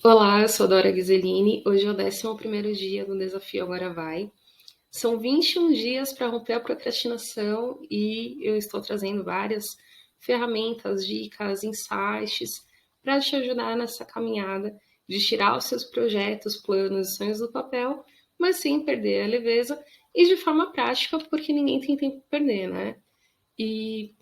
Olá, eu sou a Dora Ghiseline. Hoje é o 11º dia do Desafio Agora Vai. São 21 dias para romper a procrastinação e eu estou trazendo várias ferramentas, dicas, insights para te ajudar nessa caminhada de tirar os seus projetos, planos e sonhos do papel, mas sem perder a leveza e de forma prática, porque ninguém tem tempo para perder, né? E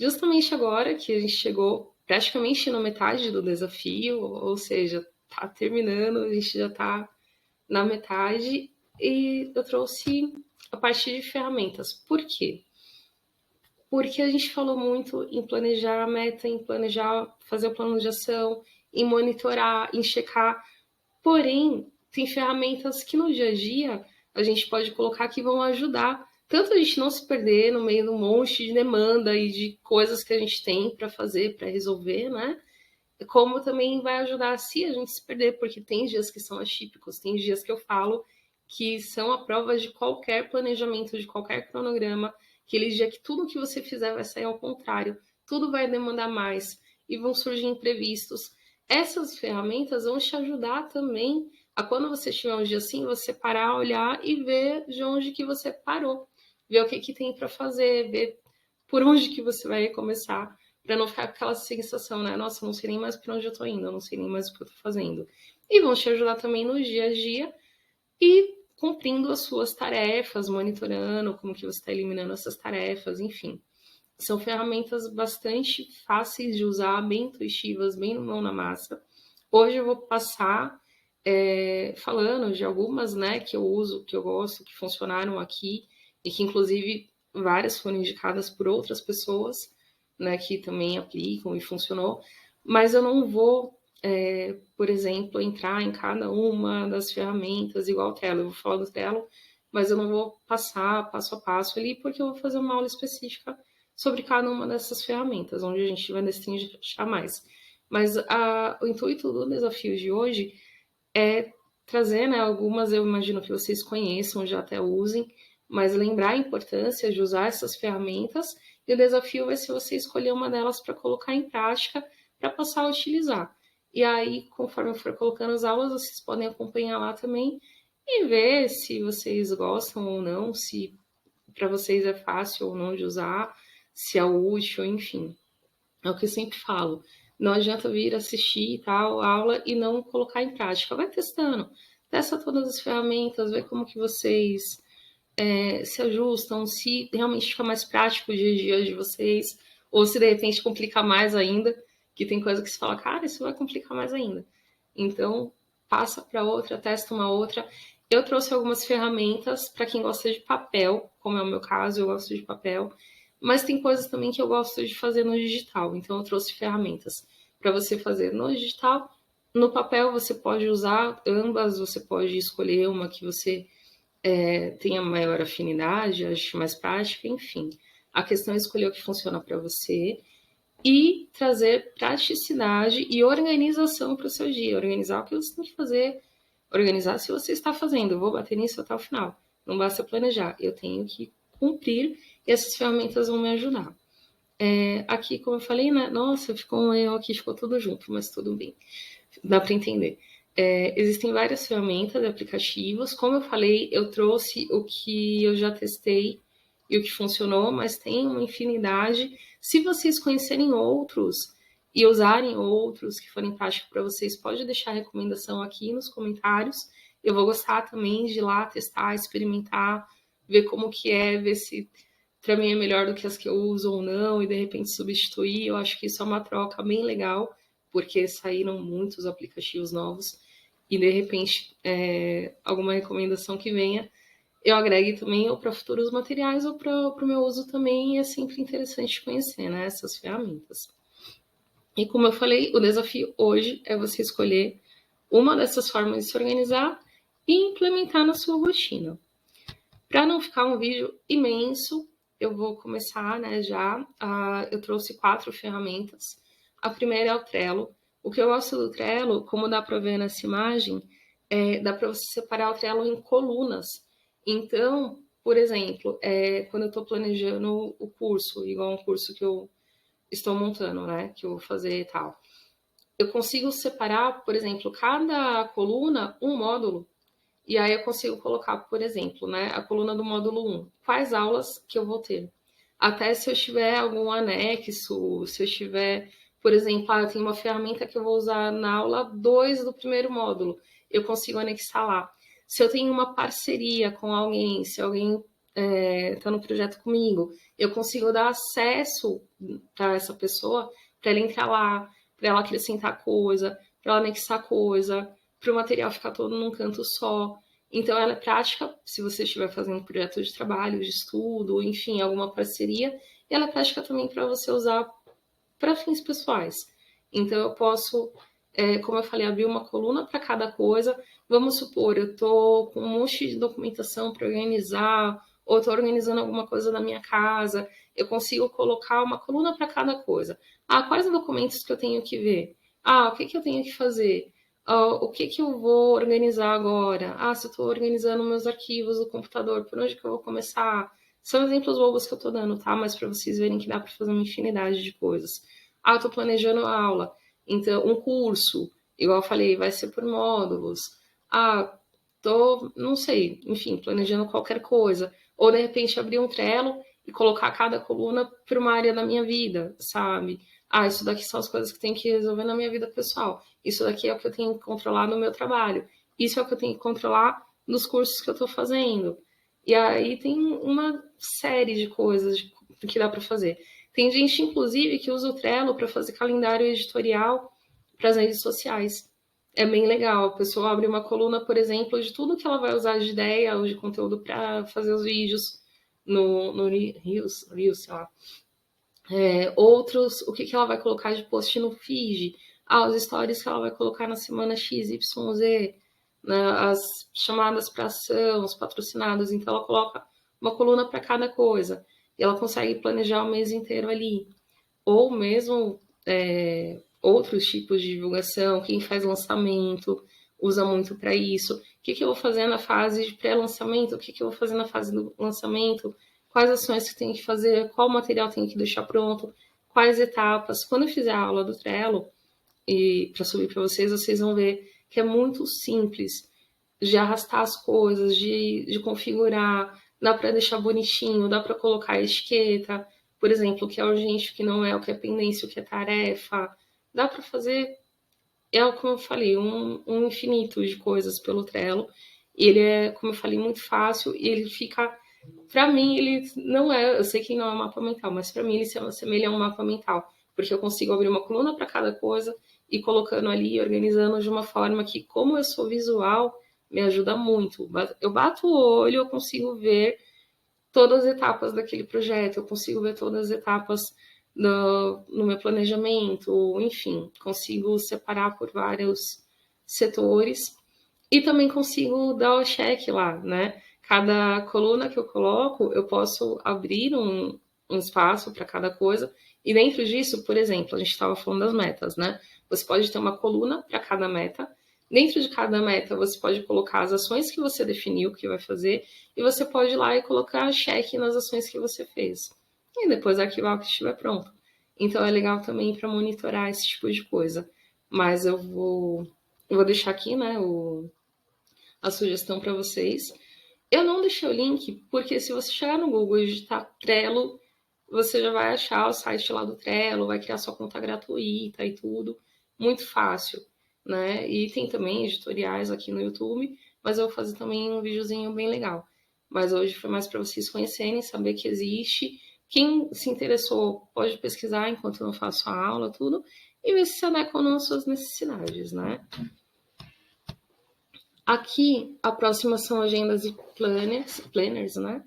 justamente agora que a gente chegou praticamente na metade do desafio, ou seja, tá terminando, a gente já tá na metade, e eu trouxe a parte de ferramentas. Por quê? Porque a gente falou muito em planejar a meta, em planejar, fazer o plano de ação, em monitorar, em checar. Porém, tem ferramentas que no dia a dia a gente pode colocar que vão ajudar tanto a gente não se perder no meio de um monte de demanda e de coisas que a gente tem para fazer, para resolver, né? Como também vai ajudar se a gente se perder, porque tem dias que são atípicos, tem dias que eu falo que são a prova de qualquer planejamento, de qualquer cronograma, aquele dia que tudo que você fizer vai sair ao contrário, tudo vai demandar mais e vão surgir imprevistos. Essas ferramentas vão te ajudar também a quando você tiver um dia assim, você parar, olhar e ver de onde que você parou, ver o que que tem para fazer, ver por onde que você vai começar para não ficar com aquela sensação, né? Nossa, eu não sei nem mais para onde eu tô indo, eu não sei nem mais o que eu tô fazendo. E vão te ajudar também no dia a dia e cumprindo as suas tarefas, monitorando como que você está eliminando essas tarefas, enfim. São ferramentas bastante fáceis de usar, bem intuitivas, bem mão na massa. Hoje eu vou passar falando de algumas, né, que eu uso, que eu gosto, que funcionaram aqui e que inclusive várias foram indicadas por outras pessoas, né, que também aplicam e funcionou, mas eu não vou, por exemplo, entrar em cada uma das ferramentas igual o Trello. Eu vou falar do Trello, mas eu não vou passar passo a passo ali, porque eu vou fazer uma aula específica sobre cada uma dessas ferramentas, onde a gente vai destrinchar mais. Mas o intuito do desafio de hoje é trazer, né, algumas eu imagino que vocês conheçam, já até usem, mas lembrar a importância de usar essas ferramentas e o desafio vai ser você escolher uma delas para colocar em prática, para passar a utilizar. E aí, conforme eu for colocando as aulas, vocês podem acompanhar lá também e ver se vocês gostam ou não, se para vocês é fácil ou não de usar, se é útil, enfim. É o que eu sempre falo. Não adianta vir assistir tal aula e não colocar em prática. Vai testando. Testa todas as ferramentas, vê como que vocês se ajustam, se realmente fica mais prático o dia a dia de vocês, ou se de repente complica mais ainda, que tem coisa que se fala, cara, isso vai complicar mais ainda. Então, passa para outra, testa uma outra. Eu trouxe algumas ferramentas para quem gosta de papel, como é o meu caso, eu gosto de papel, mas tem coisas também que eu gosto de fazer no digital. Então, eu trouxe ferramentas para você fazer no digital. No papel, você pode usar ambas, você pode escolher uma que você tenha maior afinidade, acho mais prática, enfim. A questão é escolher o que funciona para você e trazer praticidade e organização para o seu dia. Organizar o que você tem que fazer, organizar se você está fazendo. Eu vou bater nisso até o final. Não basta planejar, eu tenho que cumprir e essas ferramentas vão me ajudar. Aqui, como eu falei, né? Nossa, ficou um erro aqui, ficou tudo junto, mas tudo bem. Dá para entender. Existem várias ferramentas e aplicativos. Como eu falei, eu trouxe o que eu já testei e o que funcionou, mas tem uma infinidade. Se vocês conhecerem outros e usarem outros que forem práticos para vocês, pode deixar a recomendação aqui nos comentários. Eu vou gostar também de ir lá testar, experimentar, ver como que é, ver se para mim é melhor do que as que eu uso ou não, e de repente substituir. Eu acho que isso é uma troca bem legal, porque saíram muitos aplicativos novos, e de repente alguma recomendação que venha, eu agregue também ou para futuros materiais ou para o meu uso também, e é sempre interessante conhecer, né, essas ferramentas. E como eu falei, o desafio hoje é você escolher uma dessas formas de se organizar e implementar na sua rotina. Para não ficar um vídeo imenso, eu vou começar, né, já. Eu trouxe 4 ferramentas. A primeira é o Trello. O que eu gosto do Trello, como dá para ver nessa imagem, dá para você separar o Trello em colunas. Então, por exemplo, quando eu estou planejando o curso, igual um curso que eu estou montando, né, que eu vou fazer e tal. eu consigo separar, por exemplo, cada coluna um módulo. E aí eu consigo colocar, por exemplo, né, a coluna do módulo 1, quais aulas que eu vou ter. Até se eu tiver algum anexo, se eu tiver, por exemplo, eu tenho uma ferramenta que eu vou usar na aula 2 do primeiro módulo, eu consigo anexar lá. Se eu tenho uma parceria com alguém, se alguém está no projeto comigo, eu consigo dar acesso para essa pessoa, para ela entrar lá, para ela acrescentar coisa, para ela anexar coisa, para o material ficar todo num canto só. Então, ela é prática se você estiver fazendo projeto de trabalho, de estudo, enfim, alguma parceria. E ela é prática também para você usar para fins pessoais. Então, eu posso, como eu falei, abrir uma coluna para cada coisa. Vamos supor, eu estou com um monte de documentação para organizar, ou estou organizando alguma coisa na minha casa. Eu consigo colocar uma coluna para cada coisa. Ah, quais documentos que eu tenho que ver? Ah, o que, que eu tenho que fazer? O que, que eu vou organizar agora? Ah, se eu estou organizando meus arquivos do computador, por onde que eu vou começar? São exemplos bobos que eu estou dando, tá? Mas para vocês verem que dá para fazer uma infinidade de coisas. Ah, eu estou planejando a aula. Então, um curso, igual eu falei, vai ser por módulos. Ah, tô, não sei, enfim, planejando qualquer coisa. Ou de repente abrir um Trello e colocar cada coluna para uma área da minha vida, sabe? Ah, isso daqui são as coisas que eu tenho que resolver na minha vida pessoal. Isso daqui é o que eu tenho que controlar no meu trabalho. Isso é o que eu tenho que controlar nos cursos que eu estou fazendo. E aí tem uma série de coisas que dá para fazer. Tem gente, inclusive, que usa o Trello para fazer calendário editorial para as redes sociais. É bem legal. A pessoa abre uma coluna, por exemplo, de tudo que ela vai usar de ideia ou de conteúdo para fazer os vídeos no Reels, sei lá. Outros, o que, que ela vai colocar de post no feed. Ah, os stories que ela vai colocar na semana XYZ, né, as chamadas para ação, os patrocinados. Então, ela coloca uma coluna para cada coisa. E ela consegue planejar o mês inteiro ali. Ou mesmo outros tipos de divulgação, quem faz lançamento usa muito para isso. O que, que eu vou fazer na fase de pré-lançamento? O que, que eu vou fazer na fase do lançamento? Quais ações que tem que fazer? Qual material tem que deixar pronto? Quais etapas? Quando eu fizer a aula do Trello, e para subir para vocês, vocês vão ver que é muito simples de arrastar as coisas, de configurar, dá para deixar bonitinho, dá para colocar a etiqueta, por exemplo, o que é urgente, o que não é, o que é pendência, o que é tarefa. Dá para fazer, como eu falei, um infinito de coisas pelo Trello. E ele é, como eu falei, muito fácil e ele fica. Para mim, ele não é. Eu sei que não é um mapa mental, mas para mim ele se assemelha a um mapa mental, porque eu consigo abrir uma coluna para cada coisa e colocando ali, organizando de uma forma que, como eu sou visual, me ajuda muito. Eu bato o olho, eu consigo ver todas as etapas daquele projeto, eu consigo ver todas as etapas no meu planejamento, enfim, consigo separar por vários setores e também consigo dar o check lá, né? Cada coluna que eu coloco, eu posso abrir um espaço para cada coisa. E dentro disso, por exemplo, a gente estava falando das metas, né? Você pode ter uma coluna para cada meta. Dentro de cada meta, você pode colocar as ações que você definiu que vai fazer, e você pode ir lá e colocar check nas ações que você fez. E depois arquivar o que estiver pronto. Então é legal também para monitorar esse tipo de coisa. Mas eu vou deixar aqui, né, a sugestão para vocês. Eu não deixei o link, porque se você chegar no Google e digitar Trello, você já vai achar o site lá do Trello, vai criar sua conta gratuita e tudo. Muito fácil, né? E tem também editoriais aqui no YouTube, mas eu vou fazer também um videozinho bem legal. Mas hoje foi mais para vocês conhecerem, saber que existe. Quem se interessou pode pesquisar enquanto eu não faço a aula, tudo, e ver se se adequam às suas necessidades, né? Aqui, a próxima são agendas e planners, né?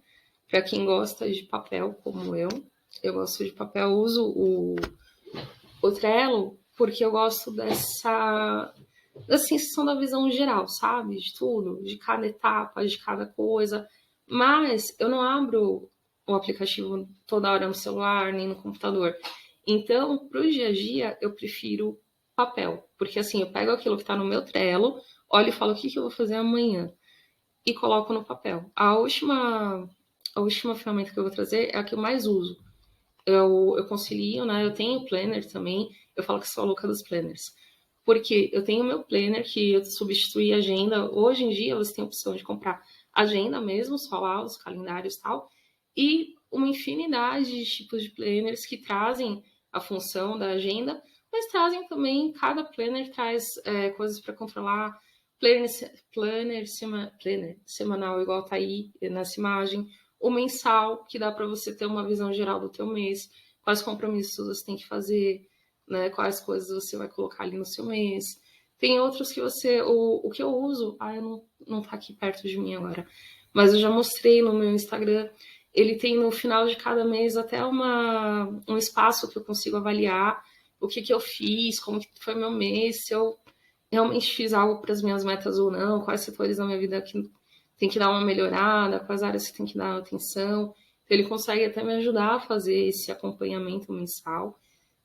Para quem gosta de papel, como eu gosto de papel, uso o Trello porque eu gosto da sensação da visão geral, sabe? De tudo, de cada etapa, de cada coisa. Mas eu não abro o aplicativo toda hora no celular, nem no computador. Então, para o dia a dia, eu prefiro papel. Porque assim, eu pego aquilo que está no meu Trello, olho e falo o que eu vou fazer amanhã e coloco no papel. A última ferramenta que eu vou trazer é a que eu mais uso. Eu concilio, né? Eu tenho planner também. Eu falo que sou a louca dos planners. Porque eu tenho meu planner que eu substituí a agenda. Hoje em dia você tem a opção de comprar agenda mesmo, só lá os calendários e tal, e uma infinidade de tipos de planners que trazem a função da agenda, mas trazem também, cada planner traz coisas para controlar, planner semanal, igual tá aí nessa imagem, o mensal, que dá para você ter uma visão geral do teu mês, quais compromissos você tem que fazer, né, quais coisas você vai colocar ali no seu mês. Tem outros que você, o que eu uso, eu não tá aqui perto de mim agora, mas eu já mostrei no meu Instagram, ele tem no final de cada mês até um espaço que eu consigo avaliar o que eu fiz, como que foi meu mês, se eu realmente fiz algo para as minhas metas ou não, quais setores da minha vida que tem que dar uma melhorada, quais áreas que tem que dar atenção. Então, ele consegue até me ajudar a fazer esse acompanhamento mensal.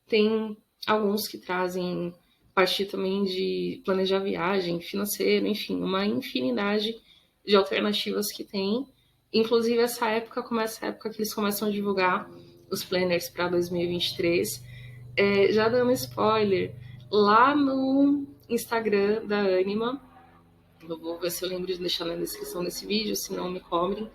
Tem alguns que trazem parte também de planejar viagem, financeiro, enfim, uma infinidade de alternativas que tem. Inclusive, essa época começa a época que eles começam a divulgar os planners para 2023. Já dando spoiler, lá no Instagram da Anima, eu vou ver se eu lembro de deixar na descrição desse vídeo, se não me cobrem.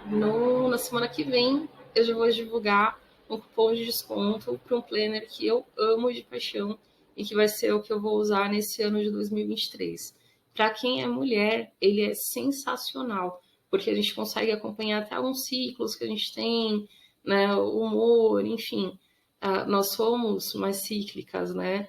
Na semana que vem, eu já vou divulgar um cupom de desconto para um planner que eu amo de paixão e que vai ser o que eu vou usar nesse ano de 2023. Para quem é mulher, ele é sensacional, porque a gente consegue acompanhar até alguns ciclos que a gente tem, né, o humor, enfim. Nós somos mais cíclicas, né?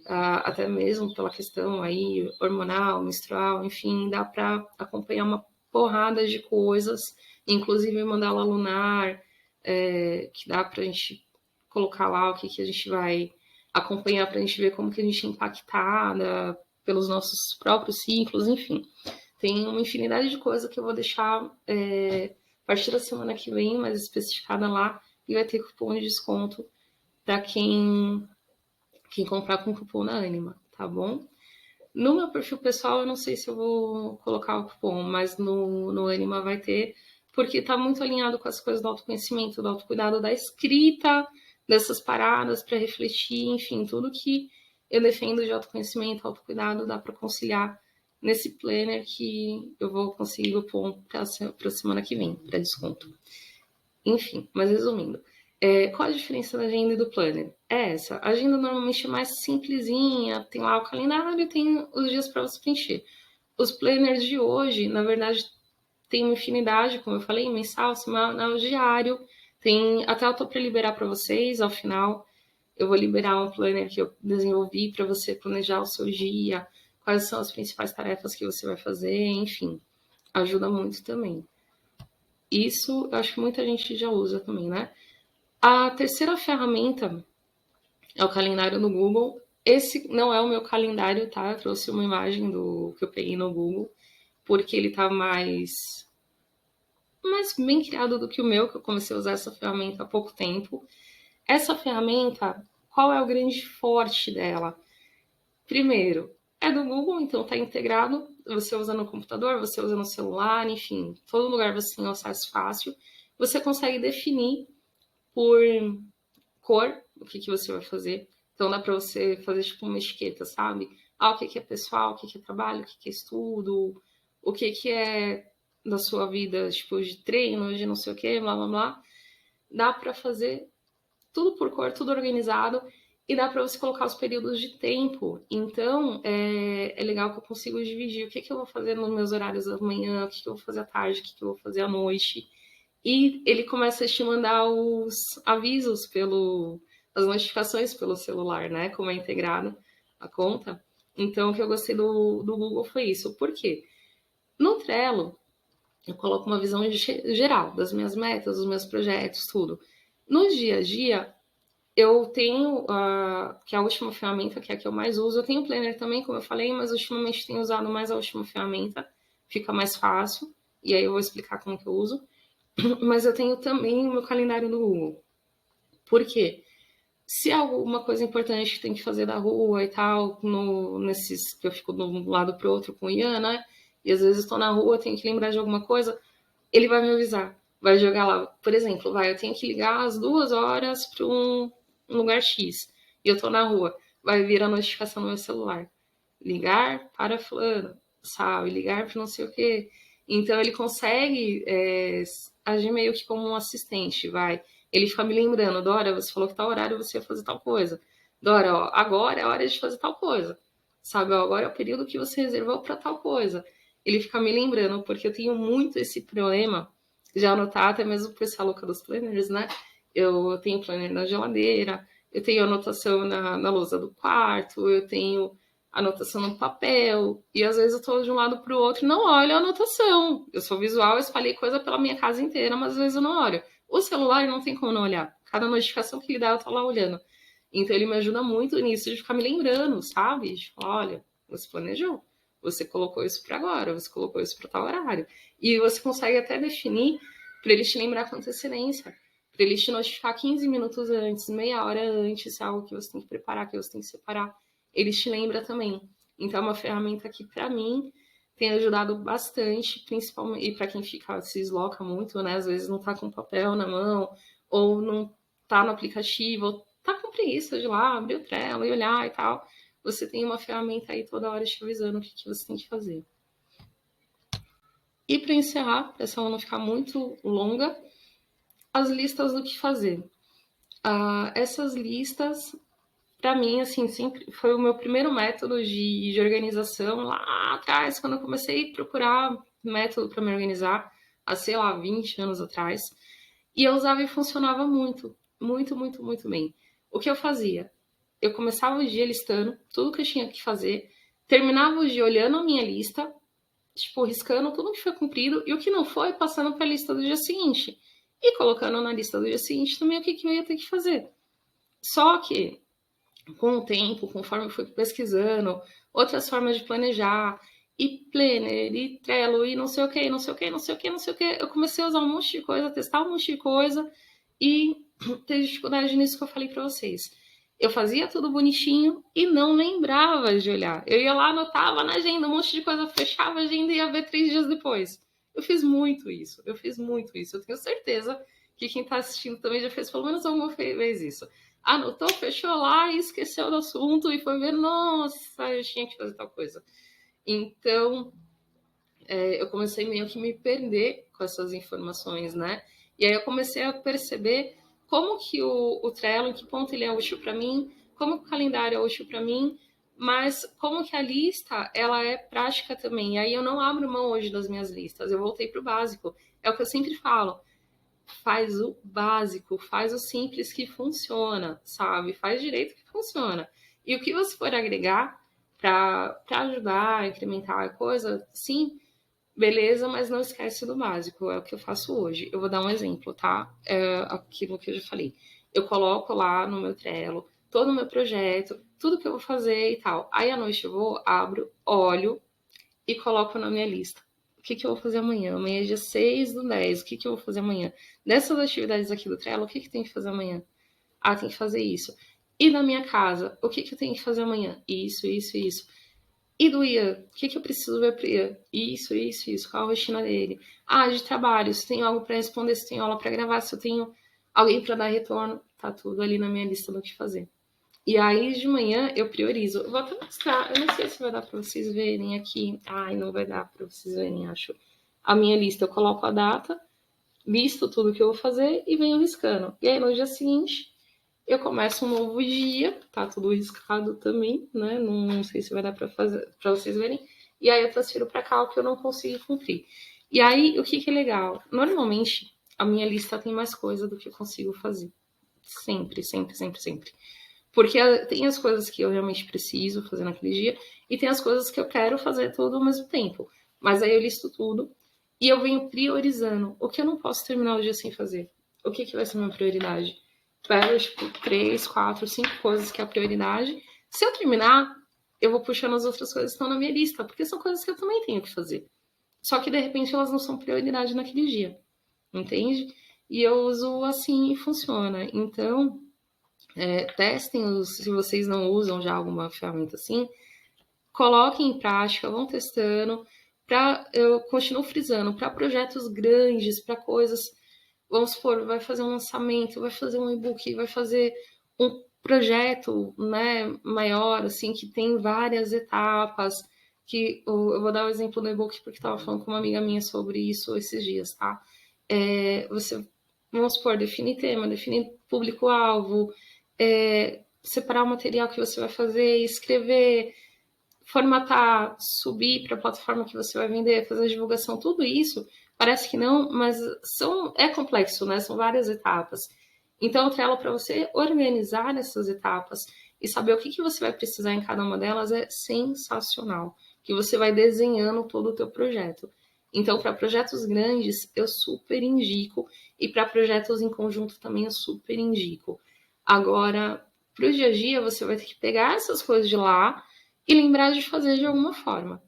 Até mesmo pela questão aí hormonal, menstrual, enfim, dá para acompanhar uma porrada de coisas, inclusive mandala lunar, que dá para a gente colocar lá o que a gente vai acompanhar para a gente ver como que a gente é impactada pelos nossos próprios ciclos, enfim. Tem uma infinidade de coisas que eu vou deixar a partir da semana que vem, mais especificada lá, e vai ter cupom de desconto para quem comprar com cupom da Anima, tá bom? No meu perfil pessoal, eu não sei se eu vou colocar o cupom, mas no Anima vai ter, porque tá muito alinhado com as coisas do autoconhecimento, do autocuidado, da escrita, dessas paradas para refletir, enfim, tudo que eu defendo de autoconhecimento, autocuidado, dá para conciliar nesse planner que eu vou conseguir o cupom para a semana que vem, para desconto. Enfim, mas resumindo, qual a diferença da agenda e do planner? É essa. A agenda normalmente é mais simplesinha, tem lá o calendário e tem os dias para você preencher. Os planners de hoje, na verdade, tem uma infinidade, como eu falei, mensal, semanal, diário. Tem, até eu tô para liberar para vocês, ao final eu vou liberar um planner que eu desenvolvi para você planejar o seu dia, quais são as principais tarefas que você vai fazer, enfim, ajuda muito também. Isso eu acho que muita gente já usa também, né? A terceira ferramenta é o calendário no Google. Esse não é o meu calendário, tá? Eu trouxe uma imagem do que eu peguei no Google, porque ele tá mais bem criado do que o meu, que eu comecei a usar essa ferramenta há pouco tempo. Essa ferramenta, qual é o grande forte dela? Primeiro, é do Google, então tá integrado. Você usa no computador, você usa no celular, enfim, todo lugar você tem acesso fácil. Você consegue definir por cor o que você vai fazer. Então dá para você fazer tipo uma etiqueta, sabe? O que é pessoal, o que é trabalho, o que é estudo, o que é da sua vida, tipo, de treino, de não sei o que, blá blá blá. Dá para fazer tudo por cor, tudo organizado, e dá para você colocar os períodos de tempo. Então, é legal que eu consigo dividir o que eu vou fazer nos meus horários da manhã, o que eu vou fazer à tarde, o que eu vou fazer à noite. E ele começa a te mandar os avisos as notificações pelo celular, né? Como é integrado a conta. Então, o que eu gostei do Google foi isso. Por quê? No Trello, eu coloco uma visão geral das minhas metas, dos meus projetos, tudo. No dia a dia, eu tenho, que é a última ferramenta, que é a que eu mais uso. Eu tenho o Planner também, como eu falei, mas ultimamente tenho usado mais a última ferramenta. Fica mais fácil. E aí eu vou explicar como que eu uso. Mas eu tenho também o meu calendário no Google. Por quê? Se há alguma coisa importante que tem que fazer da rua e tal, nesses que eu fico de um lado pro outro com o Ian, né? E às vezes estou na rua, tenho que lembrar de alguma coisa, ele vai me avisar. Vai jogar lá, por exemplo, eu tenho que ligar às 2 horas para um lugar X. E eu tô na rua. vai vir a notificação no meu celular. Ligar para fulano, sabe? Ligar para não sei o quê. Então ele consegue agir meio que como um assistente, vai. Ele fica me lembrando, Dora, você falou que tal horário você ia fazer tal coisa. Dora, ó, agora é a hora de fazer tal coisa. Sabe, ó, agora é o período que você reservou para tal coisa. Ele fica me lembrando, porque eu tenho muito esse problema, já anotar, até mesmo por ser a louca dos planners, né? Eu tenho planner na geladeira, eu tenho anotação na lousa do quarto, eu tenho anotação no papel, e às vezes eu tô de um lado para o outro e não olho a anotação. Eu sou visual, eu espalhei coisa pela minha casa inteira, mas às vezes eu não olho. O celular não tem como não olhar. Cada notificação que ele dá, eu tô lá olhando. Então ele me ajuda muito nisso de ficar me lembrando, sabe? De falar, olha, você planejou, você colocou isso para agora, você colocou isso para tal horário. E você consegue até definir para ele te lembrar com antecedência, para ele te notificar 15 minutos antes, meia hora antes, se é algo que você tem que preparar, que você tem que separar. Ele te lembra também. Então é uma ferramenta que, para mim, tem ajudado bastante, principalmente e para quem fica se desloca muito, né? Às vezes não tá com papel na mão, ou não tá no aplicativo, ou tá com preguiça de ir lá, abrir o Trello e olhar e tal. Você tem uma ferramenta aí toda hora te avisando o que você tem que fazer. E para encerrar, para essa aula não ficar muito longa, as listas do que fazer. Essas listas, para mim, assim, sempre foi o meu primeiro método de organização lá atrás, quando eu comecei a procurar método para me organizar, há, sei lá, 20 anos atrás. E eu usava e funcionava muito, muito, muito, muito bem. O que eu fazia? Eu começava o dia listando tudo que eu tinha que fazer, terminava o dia olhando a minha lista, tipo, riscando tudo que foi cumprido e o que não foi, passando para a lista do dia seguinte. E colocando na lista do dia seguinte também o que eu ia ter que fazer. Só que, com o tempo, conforme eu fui pesquisando, outras formas de planejar, e Planner, e Trello, e não sei o que, não sei o que, não sei o que, não sei o que, eu comecei a usar um monte de coisa, testar um monte de coisa, e ter dificuldade nisso que eu falei para vocês. Eu fazia tudo bonitinho e não lembrava de olhar. Eu ia lá, anotava na agenda um monte de coisa, fechava a agenda e ia ver 3 dias depois. Eu fiz muito isso, eu fiz muito isso. Eu tenho certeza que quem está assistindo também já fez pelo menos alguma vez isso. Anotou, fechou lá e esqueceu do assunto e foi ver, nossa, eu tinha que fazer tal coisa. Então, eu comecei meio que me perder com essas informações, né? E aí eu comecei a perceber como que o Trello, em que ponto ele é útil para mim, como que o calendário é útil para mim, mas como que a lista, ela é prática também. E aí eu não abro mão hoje das minhas listas, eu voltei para o básico. É o que eu sempre falo, faz o básico, faz o simples que funciona, sabe? Faz direito que funciona. E o que você for agregar para ajudar, incrementar a coisa, sim, beleza, mas não esquece do básico, é o que eu faço hoje. Eu vou dar um exemplo, tá? Aquilo que eu já falei. Eu coloco lá no meu Trello todo o meu projeto, tudo que eu vou fazer e tal. Aí à noite eu vou, abro, olho e coloco na minha lista. O que eu vou fazer amanhã? Amanhã é dia 6/10. O que eu vou fazer amanhã? Dessas atividades aqui do Trello, o que tem que fazer amanhã? Ah, tem que fazer isso. E na minha casa, o que eu tenho que fazer amanhã? Isso, isso, isso. E do Ian, o que eu preciso ver pro Ian? Isso, isso, isso. Qual a rotina dele? Ah, de trabalho, se tem algo para responder, se tem aula para gravar, se eu tenho alguém para dar retorno, tá tudo ali na minha lista do que fazer. E aí de manhã eu priorizo. Eu vou até mostrar, eu não sei se vai dar para vocês verem aqui. Ai, não vai dar para vocês verem, acho. A minha lista, eu coloco a data, listo tudo que eu vou fazer e venho riscando. E aí no dia seguinte eu começo um novo dia, tá tudo riscado também, né? Não sei se vai dar para fazer para vocês verem. E aí eu transfiro para cá o que eu não consegui cumprir. E aí o que é legal? Normalmente a minha lista tem mais coisa do que eu consigo fazer. Sempre, sempre, sempre, sempre. Porque tem as coisas que eu realmente preciso fazer naquele dia e tem as coisas que eu quero fazer tudo ao mesmo tempo. Mas aí eu listo tudo e eu venho priorizando o que eu não posso terminar o dia sem fazer. O que vai ser minha prioridade? Pego, tipo, 3, 4, 5 coisas que é a prioridade. Se eu terminar, eu vou puxando as outras coisas que estão na minha lista, porque são coisas que eu também tenho que fazer. Só que, de repente, elas não são prioridade naquele dia, entende? E eu uso assim e funciona. Então, testem se vocês não usam já alguma ferramenta assim, coloquem em prática, vão testando. Eu continuo frisando, para projetos grandes, para coisas, vamos supor, vai fazer um lançamento, vai fazer um e-book, vai fazer projeto, né, maior, assim, que tem várias etapas, que eu vou dar o exemplo do e-book porque estava falando com uma amiga minha sobre isso esses dias, tá? Você, vamos supor, definir tema, definir público-alvo, separar o material que você vai fazer, escrever, formatar, subir para a plataforma que você vai vender, fazer a divulgação, tudo isso, parece que não, mas é complexo, né? São várias etapas. Então, o Trello, para você organizar essas etapas e saber o que você vai precisar em cada uma delas, é sensacional. Que você vai desenhando todo o teu projeto. Então, para projetos grandes, eu super indico. E para projetos em conjunto também eu super indico. Agora, para o dia a dia, você vai ter que pegar essas coisas de lá e lembrar de fazer de alguma forma.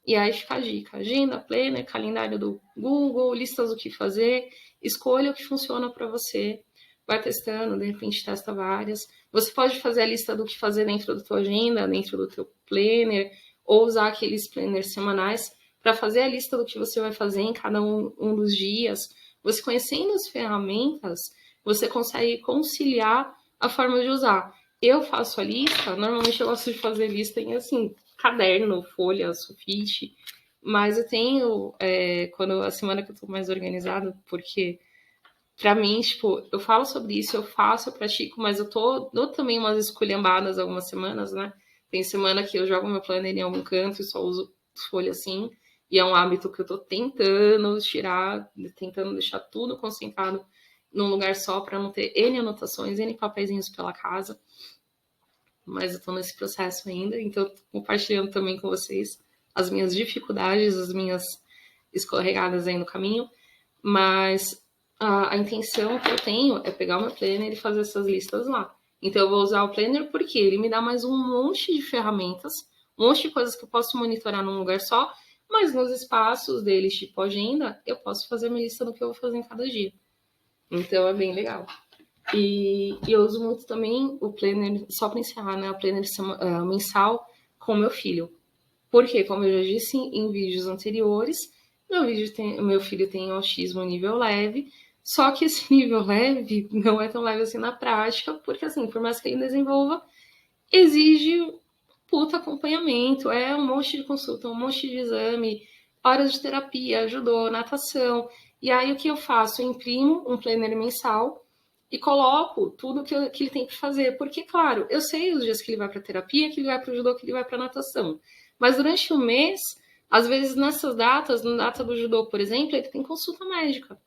E aí fica a dica: agenda, planner, calendário do Google, listas do que fazer, escolha o que funciona para você, vai testando, de repente testa várias. Você pode fazer a lista do que fazer dentro da tua agenda, dentro do teu planner, ou usar aqueles planners semanais para fazer a lista do que você vai fazer em cada um dos dias. Você conhecendo as ferramentas, você consegue conciliar a forma de usar. Eu faço a lista, normalmente eu gosto de fazer lista em assim, caderno, folha, sulfite, mas eu tenho, quando a semana que eu tô mais organizada, porque pra mim, tipo, eu falo sobre isso, eu faço, eu pratico, mas eu dou também umas esculhambadas algumas semanas, né? Tem semana que eu jogo meu planner em algum canto e só uso folha assim, e é um hábito que eu tô tentando tirar, tentando deixar tudo concentrado num lugar só para não ter N anotações, N papeizinhos pela casa. Mas eu tô nesse processo ainda, então eu tô compartilhando também com vocês as minhas dificuldades, as minhas escorregadas aí no caminho, mas a intenção que eu tenho é pegar o meu planner e fazer essas listas lá. Então eu vou usar o planner porque ele me dá mais um monte de ferramentas, um monte de coisas que eu posso monitorar num lugar só, mas nos espaços deles, tipo agenda, eu posso fazer minha lista do que eu vou fazer em cada dia. Então é bem legal. E eu uso muito também o planner, só para encerrar, né? O planner mensal com meu filho. Porque, como eu já disse em vídeos anteriores, meu filho tem autismo nível leve, só que esse nível leve não é tão leve assim na prática, porque, assim, por mais que ele desenvolva, exige puta acompanhamento, é um monte de consulta, um monte de exame, horas de terapia, ajudou, natação. E aí o que eu faço? Eu imprimo um planner mensal e coloco tudo que ele tem que fazer. Porque, claro, eu sei os dias que ele vai para terapia, que ele vai para o judô, que ele vai para natação. Mas durante o mês, às vezes nessas datas, na data do judô, por exemplo, ele tem consulta médica.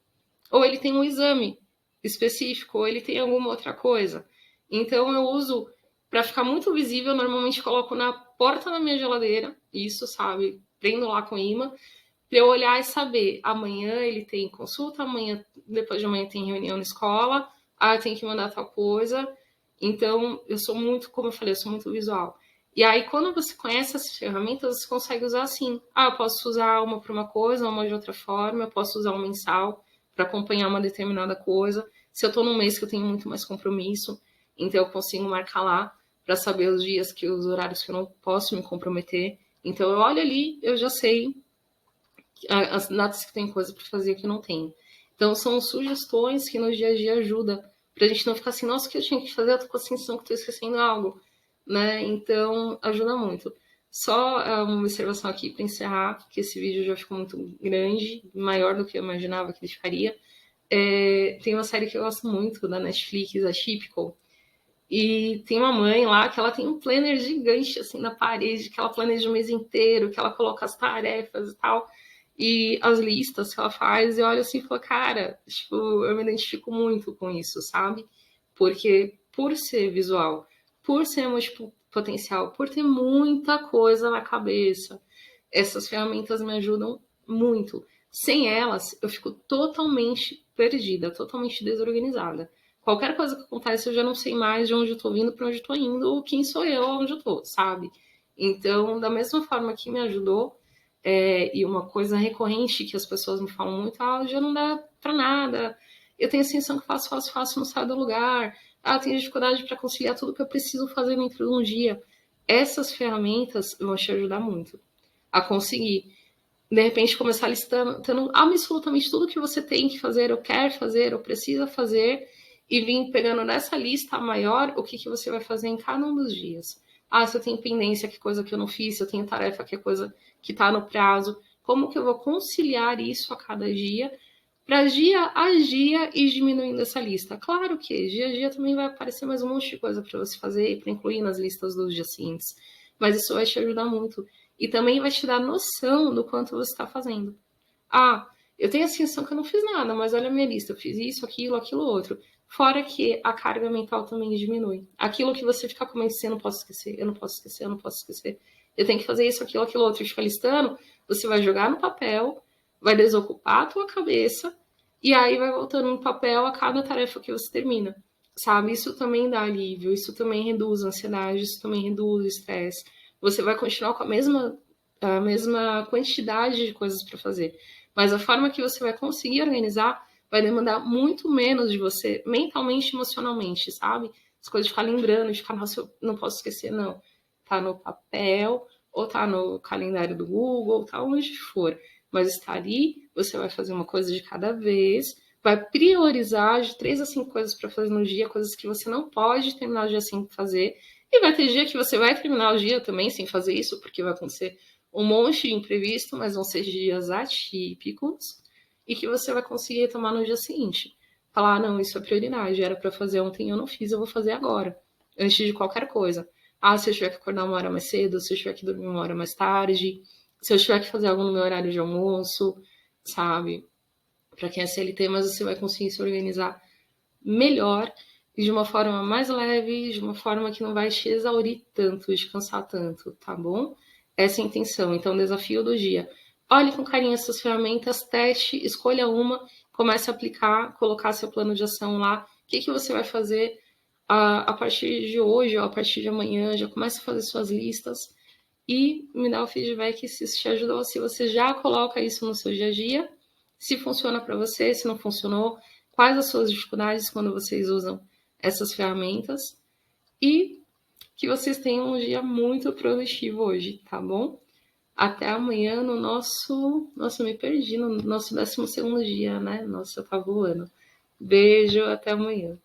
Ou ele tem um exame específico, ou ele tem alguma outra coisa. Então eu uso para ficar muito visível, normalmente coloco na porta da minha geladeira, isso, sabe? Prendo lá com imã, para eu olhar e saber, amanhã ele tem consulta, amanhã, depois de amanhã tem reunião na escola, eu tenho que mandar tal coisa. Então, eu sou muito, como eu falei, eu sou muito visual. E aí, quando você conhece essas ferramentas, você consegue usar assim. Eu posso usar uma para uma coisa, uma de outra forma, eu posso usar um mensal para acompanhar uma determinada coisa. Se eu estou num mês que eu tenho muito mais compromisso, então eu consigo marcar lá para saber os dias os horários que eu não posso me comprometer. Então eu olho ali, eu já sei as datas que tem coisa para fazer que não tem. Então são sugestões que no dia a dia ajuda para a gente não ficar assim, nossa, o que eu tinha que fazer? Eu tô com a sensação que estou esquecendo algo, né? Então ajuda muito. Só uma observação aqui para encerrar, que esse vídeo já ficou muito grande, maior do que eu imaginava que ele ficaria. Tem uma série que eu gosto muito da Netflix, a Typical, e tem uma mãe lá que ela tem um planner gigante assim na parede, que ela planeja o mês inteiro, que ela coloca as tarefas e tal, e as listas que ela faz, e olha assim e falo, cara, tipo, eu me identifico muito com isso, sabe? Porque por ser visual, por ser multipotencial, por ter muita coisa na cabeça, essas ferramentas me ajudam muito. Sem elas, eu fico totalmente perdida, totalmente desorganizada. Qualquer coisa que acontece, eu já não sei mais de onde eu tô vindo, para onde eu tô indo, ou quem sou eu, onde eu tô, sabe? Então, da mesma forma que me ajudou, e uma coisa recorrente que as pessoas me falam muito, já não dá pra nada, eu tenho a sensação que faço, não saio do lugar, eu tenho dificuldade para conciliar tudo que eu preciso fazer dentro de um dia. Essas ferramentas vão te ajudar muito a conseguir, de repente, começar listando absolutamente tudo que você tem que fazer, ou quer fazer, ou precisa fazer, e vir pegando nessa lista maior o que você vai fazer em cada um dos dias. Ah, se eu tenho pendência, que coisa que eu não fiz, se eu tenho tarefa, que é coisa que está no prazo, como que eu vou conciliar isso a cada dia, para dia a dia ir diminuindo essa lista. Claro que dia a dia também vai aparecer mais um monte de coisa para você fazer, para incluir nas listas dos dias seguintes, mas isso vai te ajudar muito. E também vai te dar noção do quanto você está fazendo. Ah, eu tenho a sensação que eu não fiz nada, mas olha a minha lista, eu fiz isso, aquilo, outro. Fora que a carga mental também diminui. Aquilo que você fica comentando, eu não posso esquecer, eu não posso esquecer, eu não posso esquecer. Eu tenho que fazer isso, aquilo, outro, e fica listando, você vai jogar no papel, vai desocupar a tua cabeça, e aí vai voltando no papel a cada tarefa que você termina. Sabe? Isso também dá alívio, isso também reduz a ansiedade, isso também reduz o estresse. Você vai continuar com a mesma quantidade de coisas para fazer. Mas a forma que você vai conseguir organizar vai demandar muito menos de você mentalmente e emocionalmente, sabe? As coisas de ficar lembrando, de ficar, nossa, eu não posso esquecer, não. Tá no papel, ou tá no calendário do Google, ou tá onde for. Mas está ali, você vai fazer uma coisa de cada vez, vai priorizar de 3 a 5 coisas para fazer no dia, coisas que você não pode terminar o dia sem fazer. E vai ter dia que você vai terminar o dia também sem fazer isso, porque vai acontecer um monte de imprevisto, mas vão ser dias atípicos e que você vai conseguir tomar no dia seguinte. Falar, não, isso é prioridade, era para fazer ontem, eu não fiz, eu vou fazer agora, antes de qualquer coisa. Ah, se eu tiver que acordar uma hora mais cedo, se eu tiver que dormir uma hora mais tarde, se eu tiver que fazer algo no meu horário de almoço, sabe? Para quem é CLT, mas você vai conseguir se organizar melhor e de uma forma mais leve, de uma forma que não vai te exaurir tanto, te cansar tanto, tá bom? Essa é a intenção. Então, desafio do dia. Olhe com carinho essas ferramentas, teste, escolha uma, comece a aplicar, colocar seu plano de ação lá. O que você vai fazer a partir de hoje ou a partir de amanhã? Já comece a fazer suas listas e me dá o feedback se isso te ajudou, se você já coloca isso no seu dia a dia, se funciona para você, se não funcionou, quais as suas dificuldades quando vocês usam essas ferramentas e que vocês tenham um dia muito produtivo hoje, tá bom? Até amanhã no nosso... Nossa, eu me perdi no nosso 12º dia, né? Nossa, eu tava voando. Beijo, até amanhã.